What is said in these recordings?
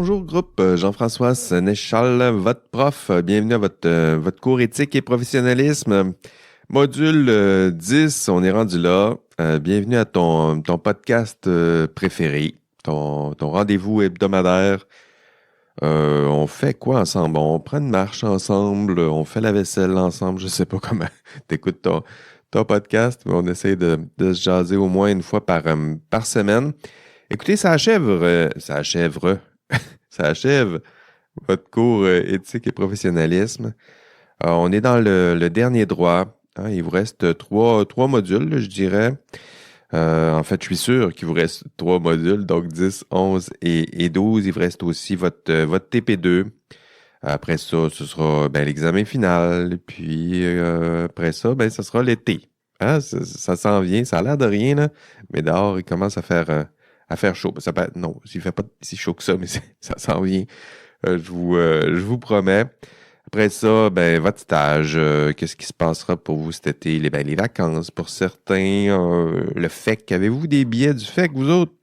Bonjour groupe, Jean-François Sénéchal, votre prof. Bienvenue à votre cours éthique et professionnalisme. Module 10, on est rendu là. Bienvenue à ton podcast préféré, ton rendez-vous hebdomadaire. On fait quoi ensemble? On prend une marche ensemble, on fait la vaisselle ensemble. Je sais pas comment t'écoutes ton podcast, mais on essaie de se jaser au moins une fois par semaine. Écoutez, ça achève votre cours éthique et professionnalisme. On est dans le dernier droit. Hein. Il vous reste trois modules, là, je dirais. En fait, je suis sûr qu'il vous reste 3 modules, donc 10, 11 et 12. Il vous reste aussi votre TP2. Après ça, ce sera l'examen final. Puis après ça, ce sera l'été. Hein? Ça s'en vient. Ça a l'air de rien, là, mais dehors, il commence à faire chaud. Ça peut être, non, il fait pas si chaud que ça, mais ça s'en vient. Je vous promets. Après ça, votre stage, qu'est-ce qui se passera pour vous cet été? Les vacances pour certains, le FEC. Avez-vous des billets du FEC, vous autres?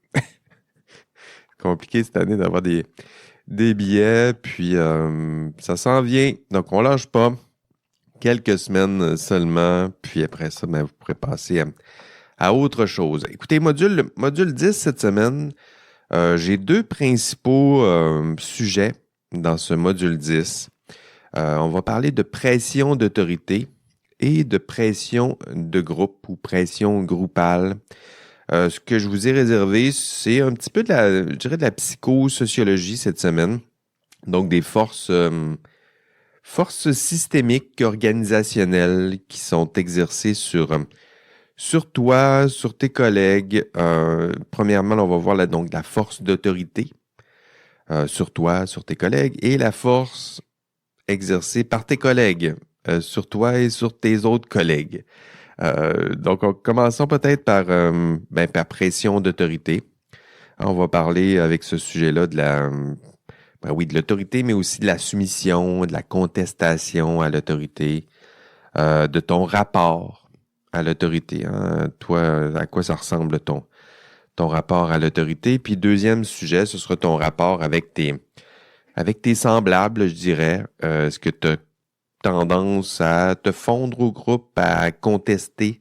Compliqué cette année d'avoir des billets, puis ça s'en vient. Donc, on lâche pas. Quelques semaines seulement, puis après ça, vous pourrez passer à autre chose. Écoutez, module 10 cette semaine, j'ai deux principaux sujets dans ce module 10. On va parler de pression d'autorité et de pression de groupe ou pression groupale. Ce que je vous ai réservé, c'est un petit peu de la psychosociologie cette semaine. Donc des forces systémiques, organisationnelles qui sont exercées sur toi, sur tes collègues. Premièrement, on va voir la force d'autorité sur toi, sur tes collègues, et la force exercée par tes collègues sur toi et sur tes autres collègues. Donc, commençons peut-être par pression d'autorité. On va parler avec ce sujet-là de l'autorité, mais aussi de la soumission, de la contestation à l'autorité, de ton rapport à l'autorité. Hein? Toi, à quoi ça ressemble ton rapport à l'autorité? Puis deuxième sujet, ce sera ton rapport avec tes semblables, je dirais. Est-ce que tu as tendance à te fondre au groupe, à contester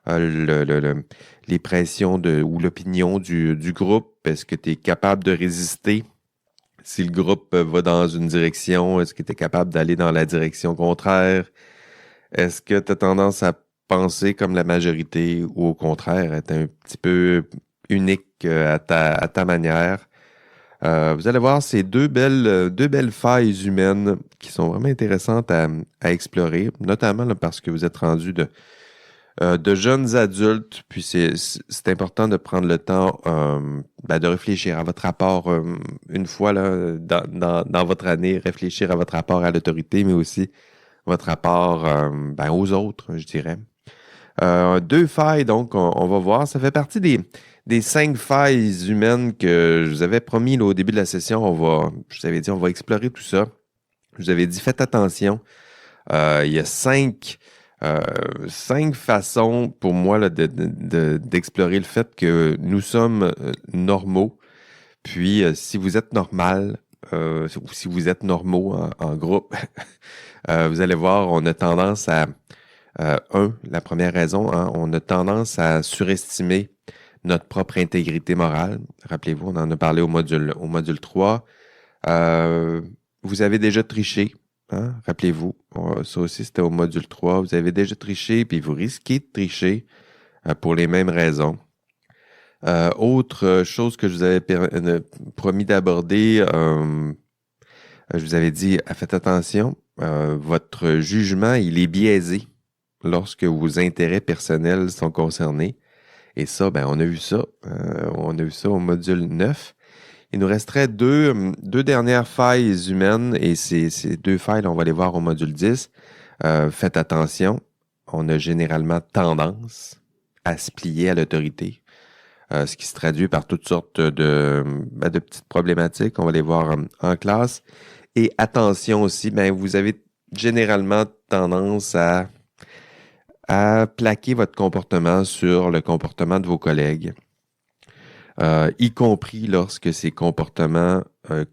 les pressions ou l'opinion du groupe? Est-ce que tu es capable de résister? Si le groupe va dans une direction, est-ce que tu es capable d'aller dans la direction contraire? Est-ce que tu as tendance à penser comme la majorité ou au contraire, être un petit peu unique à ta manière? Vous allez voir, c'est deux belles failles humaines qui sont vraiment intéressantes à explorer, notamment là, parce que vous êtes rendus de jeunes adultes, puis c'est important de prendre le temps de réfléchir à votre rapport une fois là, dans votre année, réfléchir à votre rapport à l'autorité, mais aussi votre rapport aux autres, je dirais. Deux failles, donc, on va voir. Ça fait partie des 5 failles humaines que je vous avais promis là, au début de la session. Je vous avais dit, on va explorer tout ça. Je vous avais dit, faites attention. Il y a 5 façons pour moi là, d'explorer le fait que nous sommes normaux. Puis, si vous êtes normal, ou si vous êtes normaux en groupe, vous allez voir, on a tendance la première raison, hein, on a tendance à surestimer notre propre intégrité morale. Rappelez-vous, on en a parlé au module 3. Vous avez déjà triché. Hein? Rappelez-vous, ça aussi c'était au module 3. Vous avez déjà triché, puis vous risquez de tricher pour les mêmes raisons. Autre chose que je vous avais promis d'aborder, je vous avais dit, faites attention, votre jugement, il est biaisé lorsque vos intérêts personnels sont concernés. Et ça, on a vu ça. On a vu ça au module 9. Il nous resterait deux dernières failles humaines et ces 2 failles, on va les voir au module 10. Faites attention, on a généralement tendance à se plier à l'autorité, ce qui se traduit par toutes sortes de petites problématiques. On va les voir en classe. Et attention aussi, vous avez généralement tendance à plaquer votre comportement sur le comportement de vos collègues. y compris lorsque ces comportements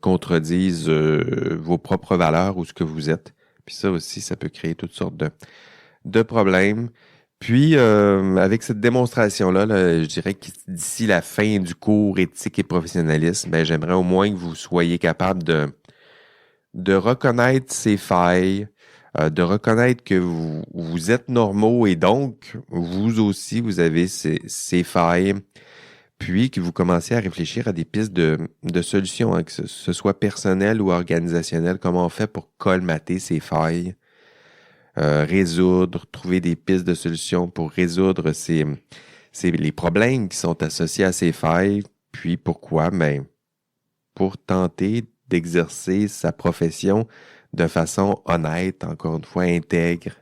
contredisent vos propres valeurs ou ce que vous êtes. Puis ça aussi, ça peut créer toutes sortes de problèmes. Puis, avec cette démonstration-là, là, je dirais que d'ici la fin du cours éthique et professionnalisme, ben, j'aimerais au moins que vous soyez capable de reconnaître ces failles, de reconnaître que vous êtes normaux et donc, vous aussi, vous avez ces failles, puis que vous commencez à réfléchir à des pistes de solutions, hein, que ce soit personnel ou organisationnel, comment on fait pour colmater ces failles, résoudre, trouver des pistes de solutions pour résoudre les problèmes qui sont associés à ces failles, puis pourquoi? Ben, pour tenter d'exercer sa profession de façon honnête, encore une fois, intègre,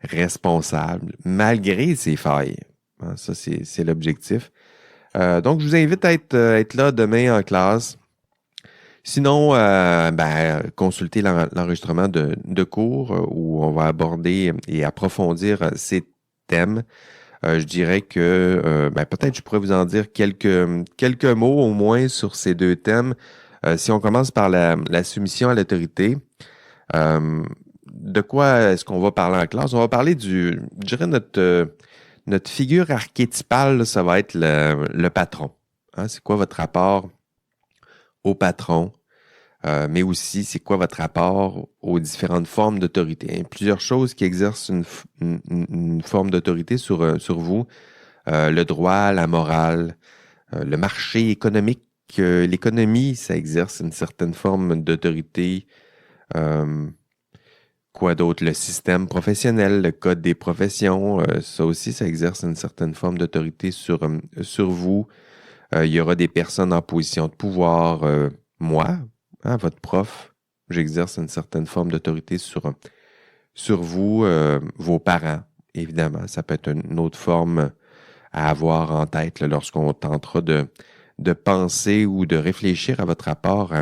responsable, malgré ses failles. Hein, ça, c'est l'objectif. Donc, je vous invite à être là demain en classe. Sinon, consultez l'enregistrement de cours où on va aborder et approfondir ces thèmes. Je dirais que peut-être je pourrais vous en dire quelques mots au moins sur ces deux thèmes. Si on commence par la soumission à l'autorité, de quoi est-ce qu'on va parler en classe? On va parler je dirais notre figure archétypale, ça va être le patron. Hein? C'est quoi votre rapport au patron? Mais aussi, c'est quoi votre rapport aux différentes formes d'autorité? Il y a plusieurs choses qui exercent une forme d'autorité sur vous. Le droit, la morale, le marché économique. L'économie, ça exerce une certaine forme d'autorité. Quoi d'autre? Le système professionnel, le code des professions, ça aussi, ça exerce une certaine forme d'autorité sur vous. Il y aura des personnes en position de pouvoir. Moi, hein, votre prof, j'exerce une certaine forme d'autorité sur vous, vos parents, évidemment. Ça peut être une autre forme à avoir en tête là, lorsqu'on tentera de penser ou de réfléchir à votre rapport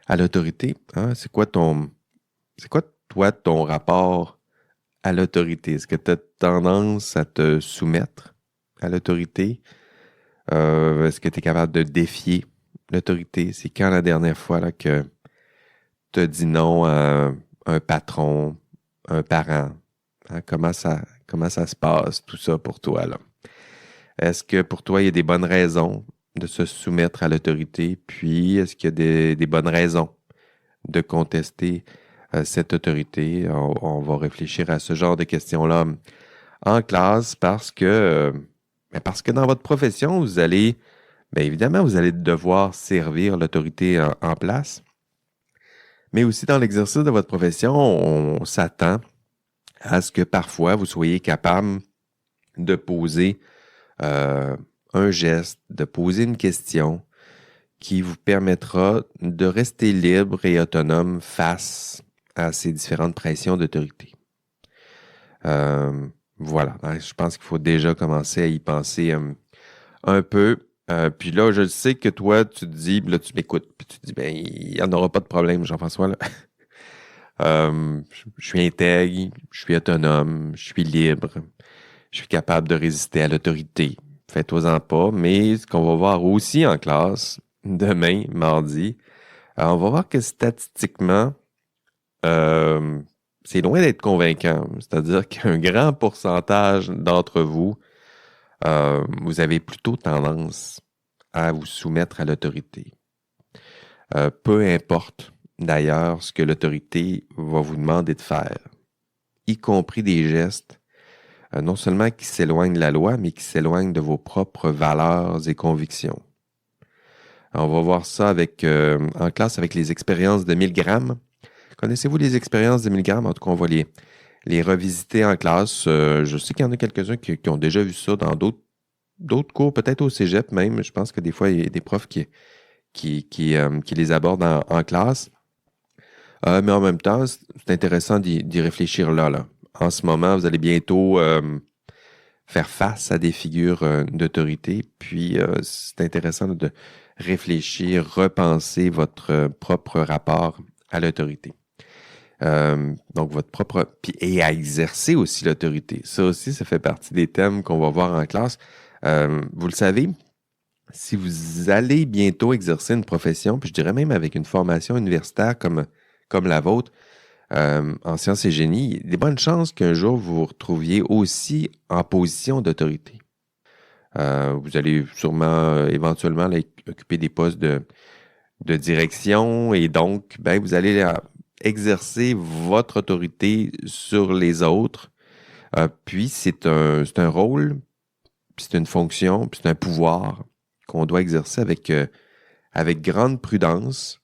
à l'autorité. Hein? C'est quoi, toi, ton rapport à l'autorité? Est-ce que tu as tendance à te soumettre à l'autorité? Est-ce que tu es capable de défier l'autorité? C'est quand la dernière fois là, que tu as dit non à un patron, un parent? Hein? Comment ça se passe, tout ça pour toi, là? Est-ce que pour toi, il y a des bonnes raisons de se soumettre à l'autorité? Puis, est-ce qu'il y a des bonnes raisons de contester cette autorité? On va réfléchir à ce genre de questions-là en classe parce que dans votre profession, vous allez, bien évidemment, vous allez devoir servir l'autorité en place. Mais aussi dans l'exercice de votre profession, on s'attend à ce que parfois vous soyez capable de poser un geste, de poser une question qui vous permettra de rester libre et autonome face à ces différentes pressions d'autorité. Voilà, je pense qu'il faut déjà commencer à y penser un peu. Puis là, je sais que toi, tu te dis, là, tu m'écoutes, puis tu te dis, ben, il n'y en aura pas de problème, Jean-François, là. Je suis intègre, je suis autonome, je suis libre, je suis capable de résister à l'autorité. Fais-toi-en pas, mais ce qu'on va voir aussi en classe, demain, mardi, on va voir que statistiquement, c'est loin d'être convaincant. C'est-à-dire qu'un grand pourcentage d'entre vous, vous avez plutôt tendance à vous soumettre à l'autorité. Peu importe d'ailleurs ce que l'autorité va vous demander de faire, y compris des gestes, non seulement qui s'éloignent de la loi, mais qui s'éloignent de vos propres valeurs et convictions. On va voir ça en classe avec les expériences de Milgram. Connaissez-vous les expériences de Milgram? En tout cas, on va les revisiter en classe. Je sais qu'il y en a quelques-uns qui ont déjà vu ça dans d'autres cours, peut-être au cégep même. Je pense que des fois, il y a des profs qui les abordent en classe. Mais en même temps, c'est intéressant d'y réfléchir là. En ce moment, vous allez bientôt faire face à des figures d'autorité. Puis, c'est intéressant de réfléchir, repenser votre propre rapport à l'autorité. Donc, et à exercer aussi l'autorité. Ça aussi, ça fait partie des thèmes qu'on va voir en classe. Vous le savez, si vous allez bientôt exercer une profession, puis je dirais même avec une formation universitaire comme la vôtre, en sciences et génie, il y a des bonnes chances qu'un jour vous vous retrouviez aussi en position d'autorité. Vous allez sûrement éventuellement occuper des postes de direction et donc vous allez exercer votre autorité sur les autres. Puis c'est un rôle, puis c'est une fonction, puis c'est un pouvoir qu'on doit exercer avec grande prudence.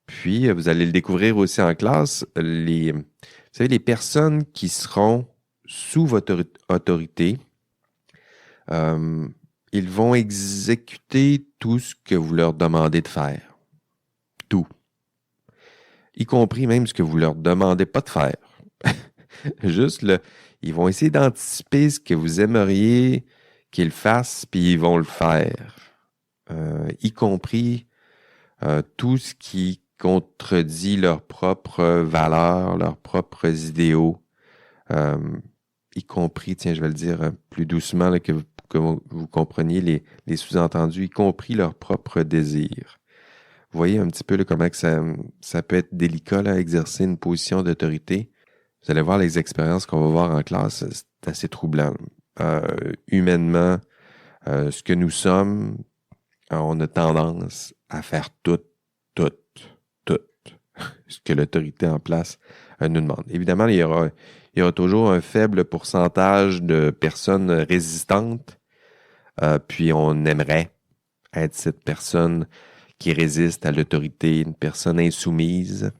Puis vous allez le découvrir aussi en classe, vous savez, les personnes qui seront sous votre autorité, ils vont exécuter tout ce que vous leur demandez de faire. Tout. Y compris même ce que vous leur demandez pas de faire. Juste, ils vont essayer d'anticiper ce que vous aimeriez qu'ils fassent, puis ils vont le faire. Y compris tout ce qui contredit leurs propres valeurs, leurs propres idéaux. Y compris, tiens, je vais le dire plus doucement, là, que vous compreniez les sous-entendus, y compris leurs propres désirs. Vous voyez un petit peu là, comment que ça peut être délicat là, exercer une position d'autorité. Vous allez voir les expériences qu'on va voir en classe, c'est assez troublant. Humainement, ce que nous sommes, on a tendance à faire tout ce que l'autorité en place nous demande. Évidemment, il y aura toujours un faible pourcentage de personnes résistantes, puis on aimerait être cette personne qui résiste à l'autorité, une personne insoumise.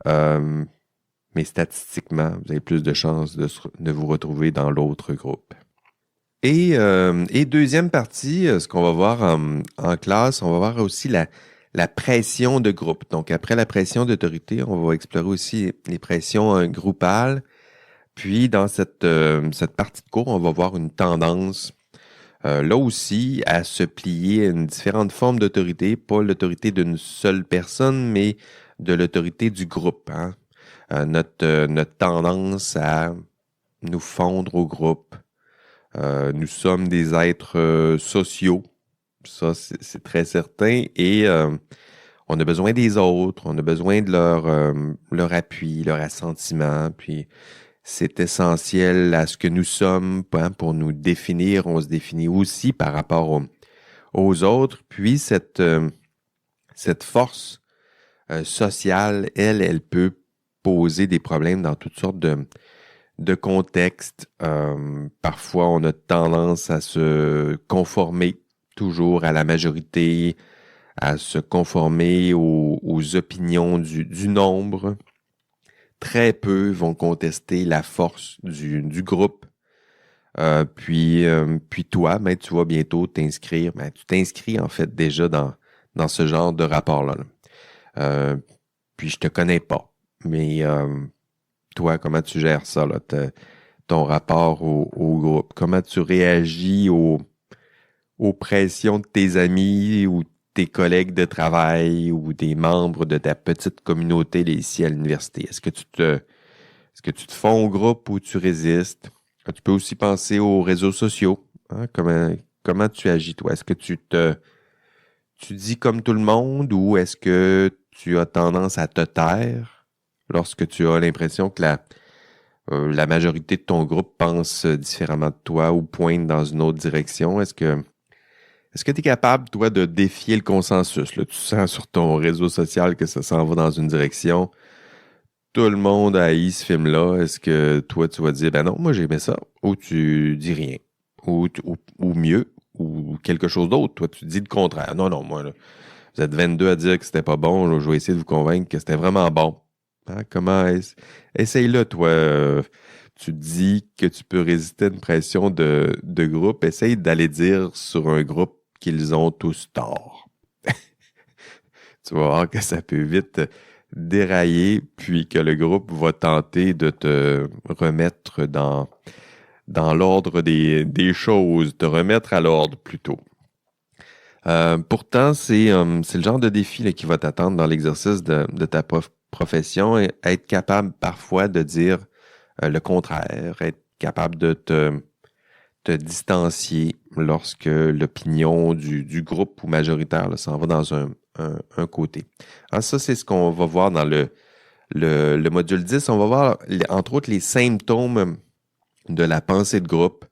Mais statistiquement, vous avez plus de chances de vous retrouver dans l'autre groupe. Et deuxième partie, ce qu'on va voir en classe, on va voir aussi la pression de groupe. Donc, après la pression d'autorité, on va explorer aussi les pressions groupales. Puis, dans cette partie de cours, on va voir une tendance, là aussi, à se plier à une différente forme d'autorité, pas l'autorité d'une seule personne, mais de l'autorité du groupe. Hein? Notre tendance à nous fondre au groupe. Nous sommes des êtres sociaux. Ça, c'est très certain. Et on a besoin des autres, on a besoin de leur appui, leur assentiment. Puis c'est essentiel à ce que nous sommes, hein, pour nous définir. On se définit aussi par rapport aux autres. Puis cette force sociale, elle peut poser des problèmes dans toutes sortes de contextes. Parfois, on a tendance à se conformer toujours à la majorité, à se conformer aux opinions du nombre. Très peu vont contester la force du groupe. Puis toi, tu vas bientôt t'inscrire. Tu t'inscris en fait déjà dans ce genre de rapport-là. Puis je te connais pas, mais toi, comment tu gères ça, là, ton rapport au groupe? Comment tu réagis aux pressions de tes amis ou tes collègues de travail ou des membres de ta petite communauté là, ici à l'université? Est-ce que tu te fonds au groupe ou tu résistes? Tu peux aussi penser aux réseaux sociaux. Hein? Comment tu agis, toi? Est-ce que tu dis comme tout le monde ou est-ce que tu as tendance à te taire lorsque tu as l'impression que la majorité de ton groupe pense différemment de toi ou pointe dans une autre direction? Est-ce que tu es capable, toi, de défier le consensus? Là? Tu sens sur ton réseau social que ça s'en va dans une direction. Tout le monde haït ce film-là. Est-ce que toi, tu vas dire, ben non, moi j'ai aimé ça, ou tu dis rien, ou mieux, ou quelque chose d'autre. Toi, tu dis le contraire. Non, moi, là, vous êtes 22 à dire que c'était pas bon. Là, je vais essayer de vous convaincre que c'était vraiment bon. Hein? Essaye-le, toi. Tu dis que tu peux résister à une pression de groupe. Essaye d'aller dire sur un groupe qu'ils ont tous tort. Tu vas voir que ça peut vite dérailler, puis que le groupe va tenter de te remettre dans l'ordre des choses, te remettre à l'ordre plutôt. Pourtant, c'est le genre de défi là, qui va t'attendre dans l'exercice de ta profession, et être capable parfois de dire le contraire, être capable de te distancier lorsque l'opinion du groupe ou majoritaire là, s'en va dans un côté. Alors ça, c'est ce qu'on va voir dans le module 10. On va voir, entre autres, les symptômes de la pensée de groupe.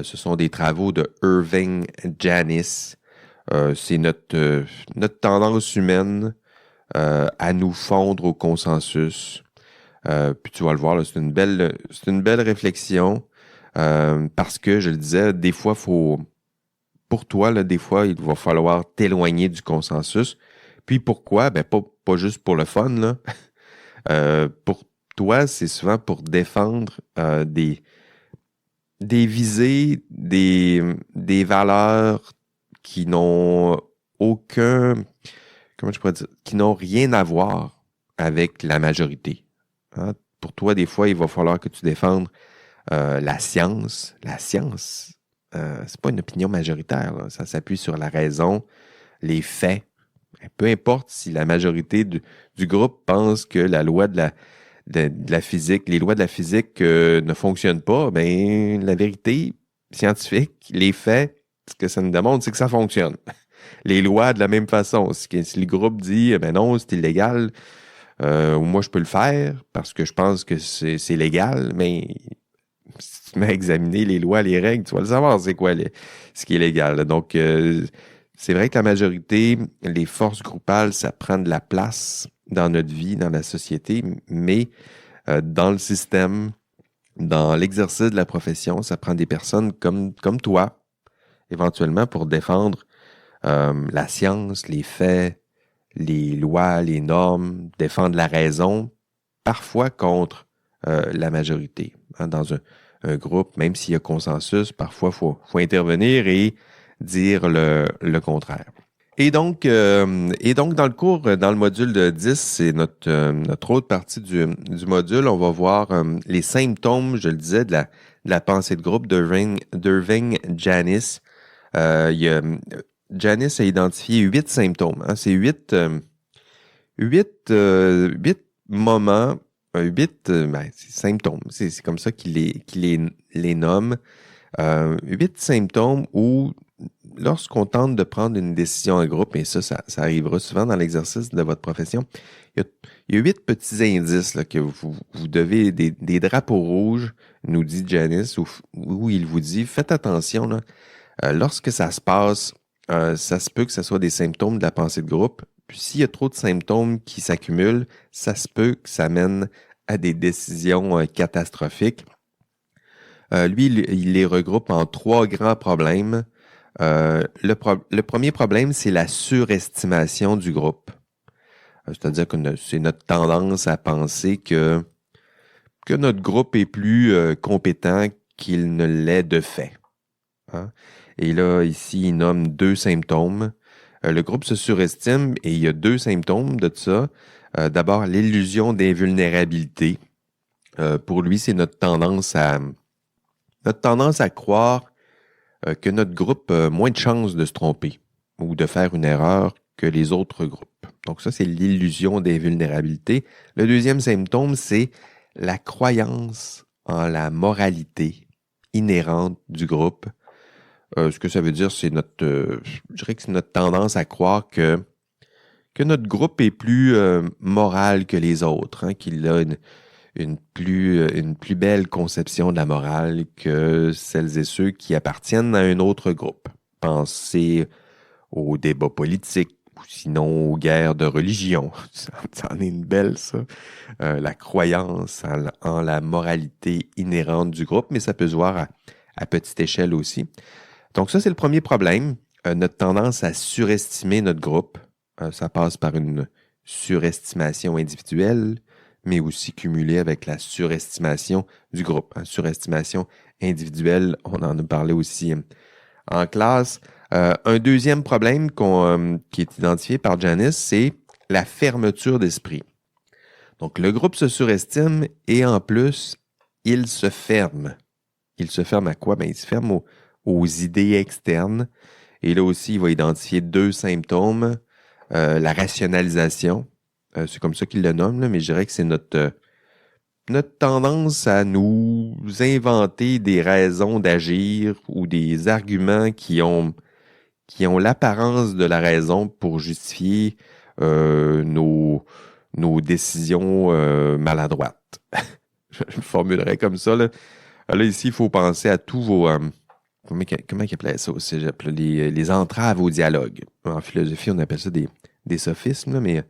Ce sont des travaux de Irving Janis. C'est notre tendance humaine à nous fondre au consensus. Puis tu vas le voir, là, c'est une belle réflexion parce que, je le disais, des fois, pour toi, là, des fois, il va falloir t'éloigner du consensus. Puis pourquoi? Ben, pas juste pour le fun, là. Pour toi, c'est souvent pour défendre des visées, des valeurs qui n'ont comment je pourrais dire, qui n'ont rien à voir avec la majorité. Hein? Pour toi, des fois, il va falloir que tu défendes la science. La science, c'est pas une opinion majoritaire, là. Ça s'appuie sur la raison, les faits. Peu importe si la majorité du groupe pense que la loi de la physique, les lois de la physique ne fonctionnent pas, ben la vérité scientifique, les faits, ce que ça nous démontre, c'est que ça fonctionne. Les lois de la même façon. Si le groupe dit ben non, c'est illégal, moi je peux le faire parce que je pense que c'est légal, mais si tu mets à examiner les lois, les règles, tu vas le savoir c'est quoi ce qui est légal. Donc c'est vrai que la majorité, les forces groupales, ça prend de la place dans notre vie, dans la société, mais dans le système, dans l'exercice de la profession, ça prend des personnes comme toi, éventuellement, pour défendre la science, les faits, les lois, les normes, défendre la raison, parfois contre la majorité. Hein, dans un groupe, même s'il y a consensus, parfois il faut intervenir et dire le contraire. Et donc, dans le cours, dans le module de 10, c'est notre autre partie du module, on va voir les symptômes, je le disais, de la pensée de groupe d'Irving Janis. Janis a identifié 8 symptômes. Hein. C'est 8 moments, 8 symptômes. C'est comme ça qu'il les nomme. 8 symptômes où, lorsqu'on tente de prendre une décision en groupe, et ça arrivera souvent dans l'exercice de votre profession, il y a 8 petits indices là, que vous devez, des drapeaux rouges, nous dit Janis, où il vous dit, faites attention, là, lorsque ça se passe, ça se peut que ce soit des symptômes de la pensée de groupe. Puis s'il y a trop de symptômes qui s'accumulent, ça se peut que ça mène à des décisions catastrophiques. Lui, il les regroupe en 3 grands problèmes. Le premier problème, c'est la surestimation du groupe. C'est-à-dire que c'est notre tendance à penser que notre groupe est plus compétent qu'il ne l'est de fait. Hein? Et là, ici, il nomme 2 symptômes. Le groupe se surestime et il y a 2 symptômes de ça. D'abord, l'illusion d'invulnérabilité. Pour lui, c'est notre tendance à croire que notre groupe a moins de chances de se tromper ou de faire une erreur que les autres groupes. Donc ça, c'est l'illusion d'invulnérabilité. Le deuxième symptôme, c'est la croyance en la moralité inhérente du groupe. Ce que ça veut dire, c'est je dirais que c'est notre tendance à croire que notre groupe est plus moral que les autres, hein, qu'il a une plus belle conception de la morale que celles et ceux qui appartiennent à un autre groupe. Pensez aux débats politiques ou sinon aux guerres de religion. Ça en est une belle, ça. La croyance en la moralité inhérente du groupe, mais ça peut se voir à petite échelle aussi. Donc ça, c'est le premier problème. Notre tendance à surestimer notre groupe. Ça passe par une surestimation individuelle, mais aussi cumulée avec la surestimation du groupe. Hein. Surestimation individuelle, on en a parlé aussi en classe. Un deuxième problème qui est identifié par Janis, c'est la fermeture d'esprit. Donc, le groupe se surestime et en plus, il se ferme. Il se ferme à quoi? Ben, il se ferme aux idées externes. Et là aussi, il va identifier 2 symptômes. La rationalisation, c'est comme ça qu'il le nomme, là, mais je dirais que c'est notre tendance à nous inventer des raisons d'agir ou des arguments qui ont l'apparence de la raison pour justifier nos décisions maladroites. Je le formulerais comme ça. Là, ici, il faut penser à tous vos... comment ils appelaient ça au cégep? Là, les entraves au dialogue. En philosophie, on appelle ça des sophismes, là, mais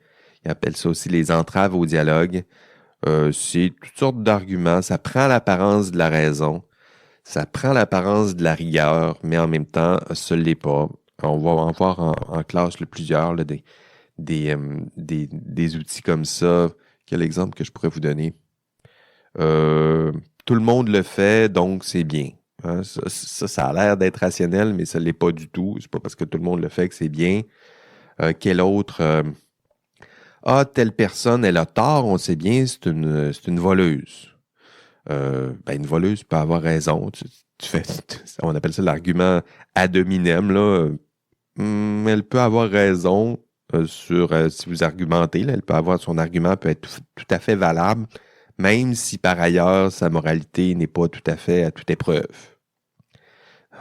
ils appellent ça aussi les entraves au dialogue. C'est toutes sortes d'arguments. Ça prend l'apparence de la raison. Ça prend l'apparence de la rigueur, mais en même temps, ça ne l'est pas. On va en voir en classe plusieurs là, des outils comme ça. Quel exemple que je pourrais vous donner? Tout le monde le fait, donc c'est bien. Hein, ça a l'air d'être rationnel, mais ça ne l'est pas du tout. C'est pas parce que tout le monde le fait que c'est bien. Quel autre? Telle personne, elle a tort, on sait bien, c'est une voleuse. Une voleuse peut avoir raison. On appelle ça l'argument ad hominem, là. Elle peut avoir raison si vous argumentez. Là, son argument peut être tout à fait valable, même si par ailleurs sa moralité n'est pas tout à fait à toute épreuve.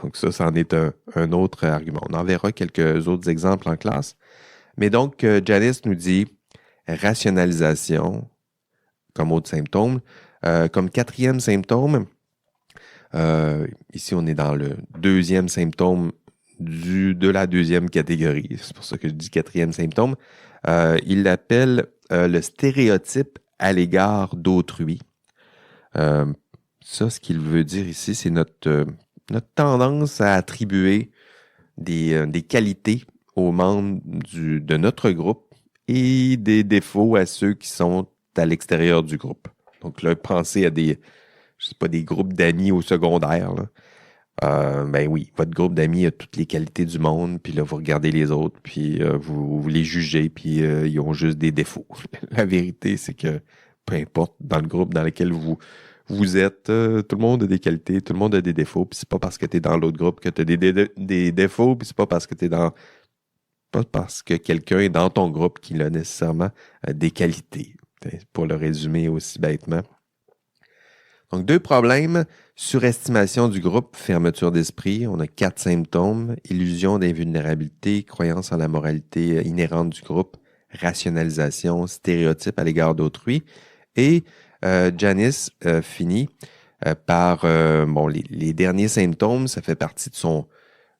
Donc ça, c'en est un autre argument. On en verra quelques autres exemples en classe. Mais donc, Janice nous dit rationalisation comme autre symptôme. Comme quatrième symptôme, ici on est dans le deuxième symptôme de la deuxième catégorie. C'est pour ça que je dis quatrième symptôme. Il l'appelle le stéréotype à l'égard d'autrui. Ça, ce qu'il veut dire ici, c'est notre tendance à attribuer des qualités aux membres de notre groupe et des défauts à ceux qui sont à l'extérieur du groupe. Donc là, pensez à des groupes d'amis au secondaire. Là. Oui, votre groupe d'amis a toutes les qualités du monde, puis là, vous regardez les autres, puis vous les jugez, puis ils ont juste des défauts. La vérité, c'est que peu importe dans le groupe dans lequel vous êtes, tout le monde a des qualités, tout le monde a des défauts, puis c'est pas parce que tu es dans l'autre groupe que tu as des défauts, puis c'est pas parce que pas parce que quelqu'un est dans ton groupe qu'il a nécessairement des qualités. Pour le résumer aussi bêtement. Donc, 2 problèmes. Surestimation du groupe, fermeture d'esprit. On a 4 symptômes. Illusion d'invulnérabilité, croyance en la moralité inhérente du groupe, rationalisation, stéréotype à l'égard d'autrui. Et Janice finit par les derniers symptômes. Ça fait partie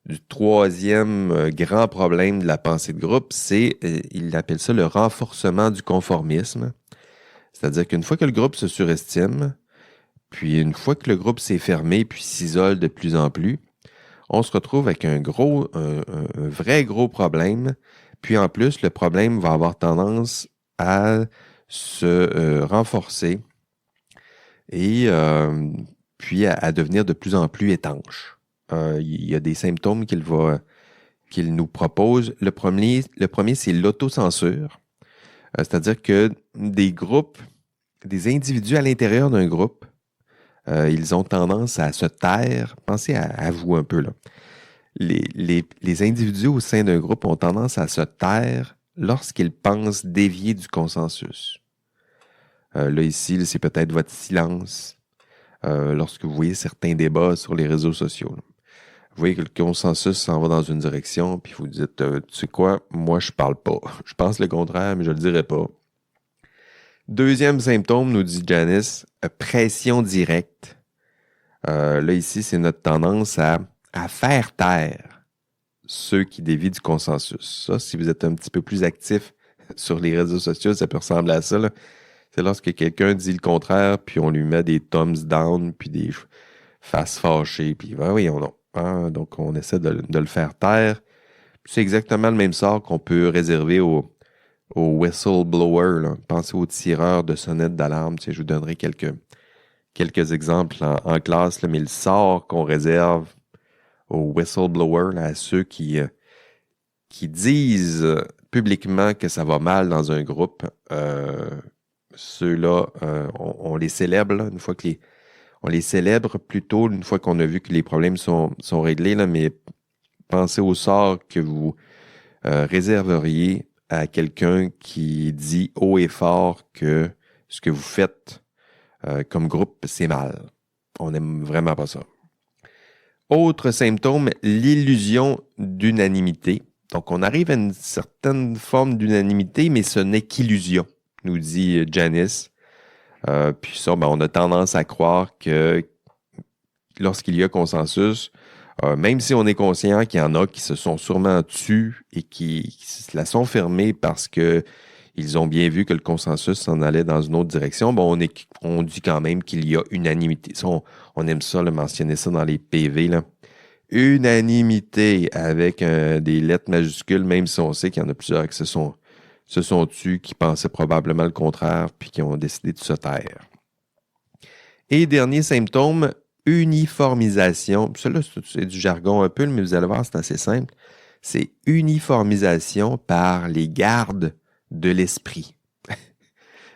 du troisième grand problème de la pensée de groupe. Il appelle ça le renforcement du conformisme. C'est-à-dire qu'une fois que le groupe se surestime, puis une fois que le groupe s'est fermé puis s'isole de plus en plus, on se retrouve avec un vrai gros problème. Puis en plus, le problème va avoir tendance à se renforcer et puis à devenir de plus en plus étanche. Il y a des symptômes qu'il nous propose. Le premier c'est l'autocensure. C'est-à-dire que des individus à l'intérieur d'un groupe, ils ont tendance à se taire. Pensez à vous un peu, là. Les individus au sein d'un groupe ont tendance à se taire lorsqu'ils pensent dévier du consensus. Là, ici, c'est peut-être votre silence lorsque vous voyez certains débats sur les réseaux sociaux. Là. Vous voyez que le consensus s'en va dans une direction, puis vous dites, tu sais quoi, moi, je parle pas. Je pense le contraire, mais je le dirai pas. Deuxième symptôme, nous dit Janice, pression directe. Là, ici, c'est notre tendance à faire taire ceux qui dévient du consensus. Ça, si vous êtes un petit peu plus actif sur les réseaux sociaux, ça peut ressembler à ça. Là. C'est lorsque quelqu'un dit le contraire, puis on lui met des thumbs down, puis des faces fâchées, puis oui, donc on essaie de le faire taire. C'est exactement le même sort qu'on peut réserver aux whistleblowers. Là. Pensez aux tireurs de sonnettes d'alarme. Je vous donnerai quelques exemples en classe, là, mais le sort qu'on réserve aux whistleblowers, là, à ceux qui disent publiquement que ça va mal dans un groupe, ceux-là, on les célèbre là, une fois que on les célèbre plutôt une fois qu'on a vu que les problèmes sont réglés, là, mais pensez au sort que vous réserveriez à quelqu'un qui dit haut et fort que ce que vous faites comme groupe, c'est mal. On n'aime vraiment pas ça. Autre symptôme, l'illusion d'unanimité. Donc, on arrive à une certaine forme d'unanimité, mais ce n'est qu'illusion, nous dit Janice. Puis ça, on a tendance à croire que lorsqu'il y a consensus, même si on est conscient qu'il y en a qui se sont sûrement tus et qui se la sont fermés parce qu'ils ont bien vu que le consensus s'en allait dans une autre direction, on dit quand même qu'il y a unanimité. Ça, on aime ça, mentionner ça dans les PV. Là. Unanimité avec des lettres majuscules, même si on sait qu'il y en a plusieurs qui se sont tus, qui pensaient probablement le contraire, puis qui ont décidé de se taire. Et dernier symptôme, uniformisation. Ça, là, c'est du jargon un peu, mais vous allez voir, c'est assez simple. C'est uniformisation par les gardes de l'esprit.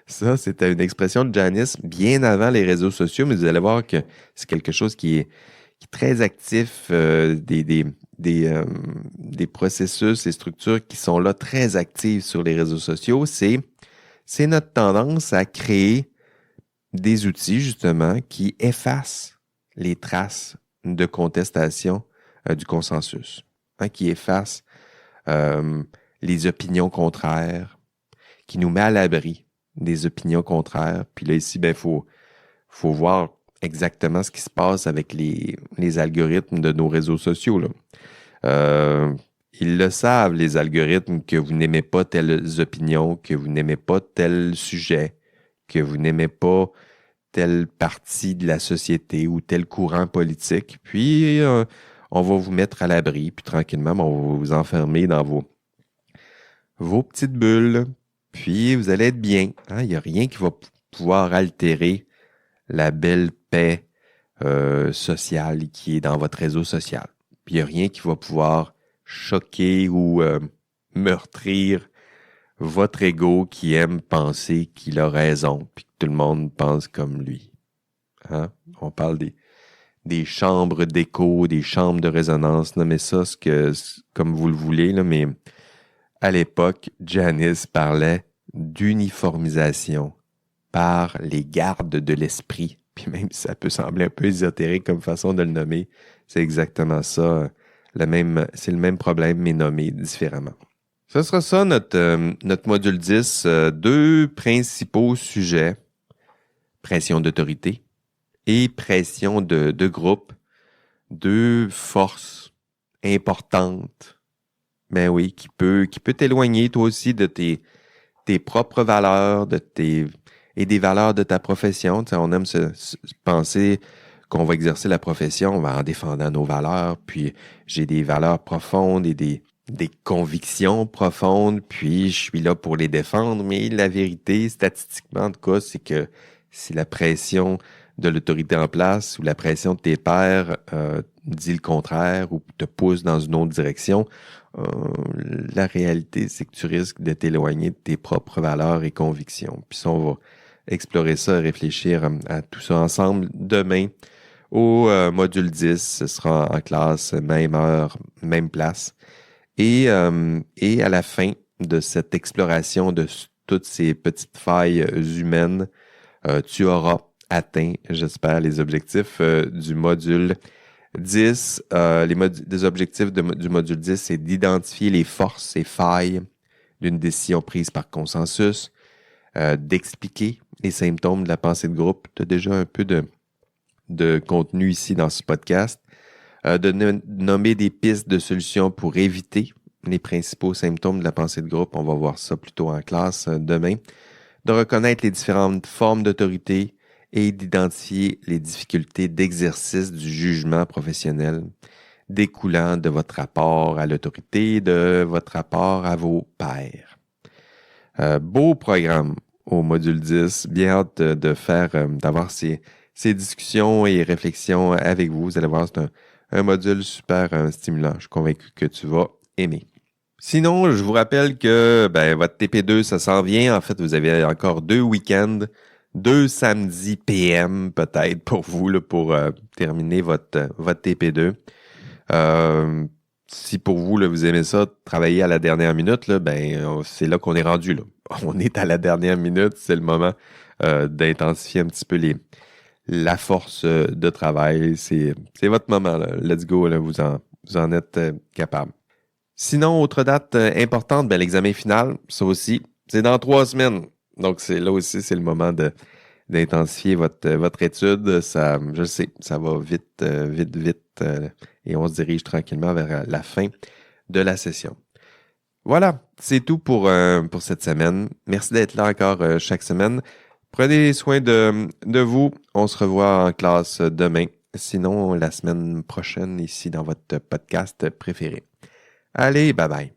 Ça, c'était une expression de Janice bien avant les réseaux sociaux, mais vous allez voir que c'est quelque chose qui est très actif, des processus et structures qui sont là très actives sur les réseaux sociaux. C'est notre tendance à créer des outils, justement, qui effacent les traces de contestation du consensus, qui effacent les opinions contraires, qui nous met à l'abri des opinions contraires. Puis là, ici, faut voir exactement ce qui se passe avec les algorithmes de nos réseaux sociaux. Là. Ils le savent, les algorithmes, que vous n'aimez pas telles opinions, que vous n'aimez pas tel sujet, que vous n'aimez pas telle partie de la société ou tel courant politique. Puis, on va vous mettre à l'abri, puis tranquillement, on va vous enfermer dans vos petites bulles, puis vous allez être bien. Il n'y a rien qui va pouvoir altérer la belle paix sociale qui est dans votre réseau social. Puis il n'y a rien qui va pouvoir choquer ou meurtrir votre ego qui aime penser qu'il a raison, puis que tout le monde pense comme lui. On parle des chambres d'écho, des chambres de résonance, nommez ça comme vous le voulez, là, mais à l'époque, Janice parlait d'uniformisation par les gardes de l'esprit. Puis même si ça peut sembler un peu ésotérique comme façon de le nommer, c'est exactement ça. C'est le même problème, mais nommé différemment. Ce sera ça, notre module 10. Deux principaux sujets. Pression d'autorité et pression de groupe. Deux forces importantes. Ben oui, qui peut t'éloigner toi aussi de tes propres valeurs, et des valeurs de ta profession. Tu sais, on aime se penser qu'on va exercer la profession en défendant nos valeurs, puis j'ai des valeurs profondes et des convictions profondes, puis je suis là pour les défendre, mais la vérité, statistiquement, en tout cas, c'est que si la pression de l'autorité en place ou la pression de tes pairs dit le contraire ou te pousse dans une autre direction, la réalité, c'est que tu risques de t'éloigner de tes propres valeurs et convictions. Puis ça, on va explorer ça, réfléchir à tout ça ensemble demain au module 10. Ce sera en classe, même heure, même place. Et à la fin de cette exploration de toutes ces petites failles humaines, tu auras atteint, j'espère, les objectifs du module 10. Les objectifs du module 10, c'est d'identifier les forces et failles d'une décision prise par consensus, d'expliquer les symptômes de la pensée de groupe. Tu as déjà un peu de contenu ici dans ce podcast. De nommer des pistes de solutions pour éviter les principaux symptômes de la pensée de groupe. On va voir ça plutôt en classe demain. De reconnaître les différentes formes d'autorité et d'identifier les difficultés d'exercice du jugement professionnel découlant de votre rapport à l'autorité, de votre rapport à vos pairs. Beau programme au module 10. Bien hâte d'avoir ces discussions et réflexions avec vous. Vous allez voir, c'est un module super stimulant. Je suis convaincu que tu vas aimer. Sinon, je vous rappelle que votre TP2, ça s'en vient. En fait, vous avez encore 2 week-ends, 2 samedis PM peut-être pour vous, là, pour terminer votre TP2. Si pour vous, là, vous aimez ça, travailler à la dernière minute, là, c'est là qu'on est rendu. Là. On est à la dernière minute, c'est le moment d'intensifier un petit peu la force de travail. C'est votre moment, là. Let's go, là, vous en êtes capable. Sinon, autre date importante, ben, l'examen final, ça aussi, c'est dans 3 semaines. Donc, là aussi, c'est le moment d'intensifier votre étude. Ça, je sais, ça va vite, vite, et on se dirige tranquillement vers la fin de la session. Voilà, c'est tout pour cette semaine. Merci d'être là encore chaque semaine. Prenez soin de vous. On se revoit en classe demain. Sinon, la semaine prochaine, ici dans votre podcast préféré. Allez, bye bye.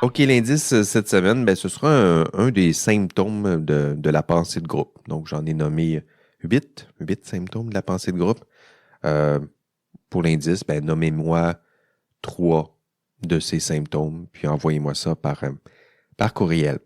OK, l'indice cette semaine, ben, ce sera un des symptômes de la pensée de groupe. Donc, j'en ai nommé 8 symptômes de la pensée de groupe. Pour l'indice, ben, nommez-moi 3 de ces symptômes, puis envoyez-moi ça par courriel.